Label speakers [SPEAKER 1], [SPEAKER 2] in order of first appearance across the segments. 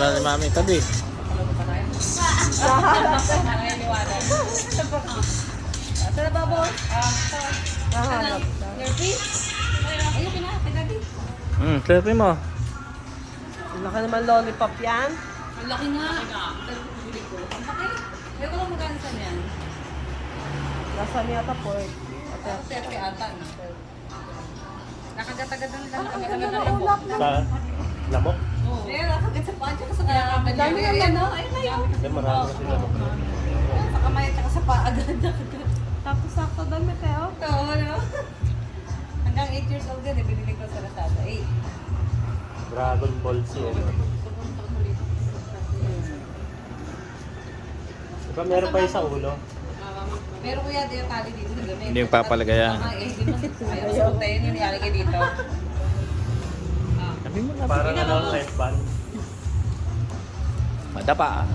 [SPEAKER 1] wala ni Mami. Tabi.
[SPEAKER 2] Saan na ba, boss? Nahanap na.
[SPEAKER 3] Nervy? Ayun na, pinagi.
[SPEAKER 1] Selfie mo.
[SPEAKER 2] Laki naman lollipop yan.
[SPEAKER 3] Ang laki nga. Ang laki. Ayaw ko lang magkano saan yan.
[SPEAKER 2] Nasa niya ata po.
[SPEAKER 3] Tepe ata. Nakagatagad ng lang.
[SPEAKER 2] Ang ganda ng ulap na.
[SPEAKER 4] Sa lamok?
[SPEAKER 3] Eh, nakagat sa paa tsaka sa kaya. Ang dami naman, no? Ay, na yun.
[SPEAKER 4] Hindi, marami kasi lamok.
[SPEAKER 3] Sa kamay at saka sa paa agad.
[SPEAKER 2] Sakto-sakto damit eh, oh.
[SPEAKER 3] Oo, no? Hanggang 8 years old yan, binili ko sa Lazada. 8.
[SPEAKER 4] Dragon Ball Z. Diba meron pa isang ulo?
[SPEAKER 3] Meron ko yan yung tali dito sa gamit.
[SPEAKER 1] Hindi yung papalagayan.
[SPEAKER 3] Hindi mo. Ayaw sa punta yun yung nilalagay dito.
[SPEAKER 1] Sabi mo na.
[SPEAKER 4] Parang ano, red band.
[SPEAKER 1] Madapa.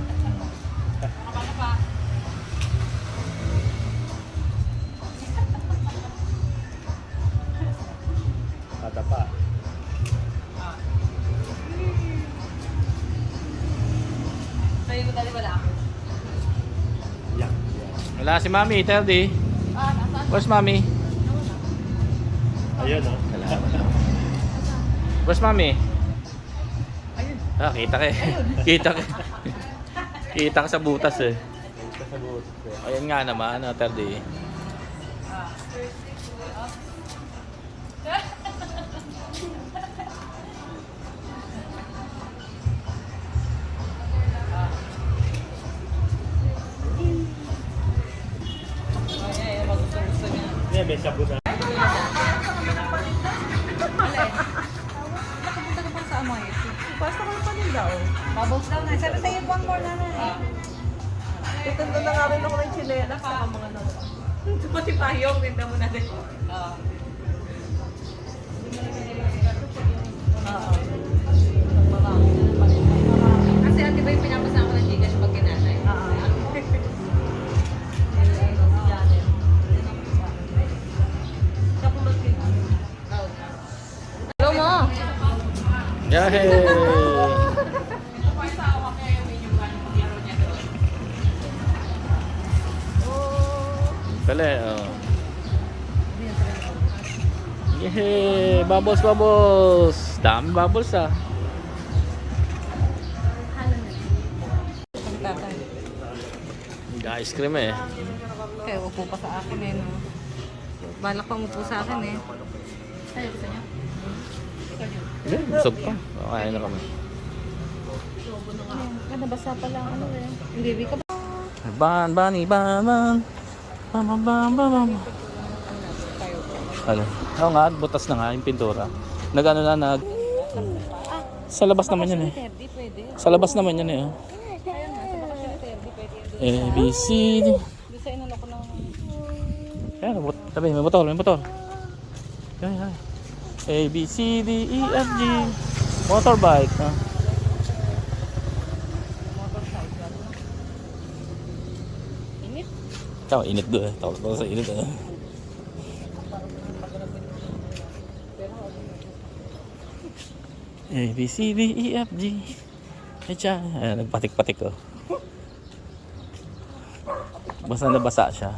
[SPEAKER 4] Kada pa.
[SPEAKER 3] Sa'yo mo tali wala ako.
[SPEAKER 4] Yak.
[SPEAKER 1] Wala si Mami. Teldi. Where's Mami?
[SPEAKER 4] Ayun o.
[SPEAKER 1] Wala. Where's Mami? Ah, kita ka eh. Kita ka. Kita ka sa butas eh.
[SPEAKER 4] Sa butas eh.
[SPEAKER 1] Ayan nga naman, Teldi.
[SPEAKER 4] Hindi, may shabu na.
[SPEAKER 3] Nakapunta ka pa sa amoy.
[SPEAKER 2] Basta ko pa din daw.
[SPEAKER 3] Bubbles daw na. Sabi sa'yo, one more na na.
[SPEAKER 2] Tutunda na nga rin ako ng chinelas sa mga nawa.
[SPEAKER 3] Pati payong, tinda mo na din. Oo. Kasi ate ba yung pinapasa ko ng Gcash pag kinanay?
[SPEAKER 2] Hello mo.
[SPEAKER 1] Yahey! Kale, oh. Yehey! Bubbles, bubbles! Dami bubbles ah. Ice cream eh.
[SPEAKER 3] Kaya upo pa sa akin eh, no? Balak pa umupo sa akin eh. Ayaw gusto niyo?
[SPEAKER 1] Busog pa. Kaya na kami.
[SPEAKER 3] Nabasa pala ang ano eh. Hindi, di ka ba?
[SPEAKER 1] Ban, bani, ban, ban. Bam, bam, bam, bam, bam. Ano? Oo nga, butas na nga yung pintura. Nag-ano na, sa labas naman yan eh.
[SPEAKER 3] Terdi, pwede.
[SPEAKER 1] Sa labas naman yan eh. Oh.
[SPEAKER 3] Ayun nga, sa baka sila Terdi, pwede yun doon.
[SPEAKER 1] A, B, C, D.
[SPEAKER 3] Doon sa inano ko ng...
[SPEAKER 1] Ayan, sabi, may motor, may motor. Yan, yan. A, B, C, D, E, F, G. Motorbike. Ah.
[SPEAKER 3] Init.
[SPEAKER 1] Tama, init doon eh. Tawag sa init eh. A, B, C, D, E, F, G. Ayan, nagpatik-patik ko. Basta nabasa siya.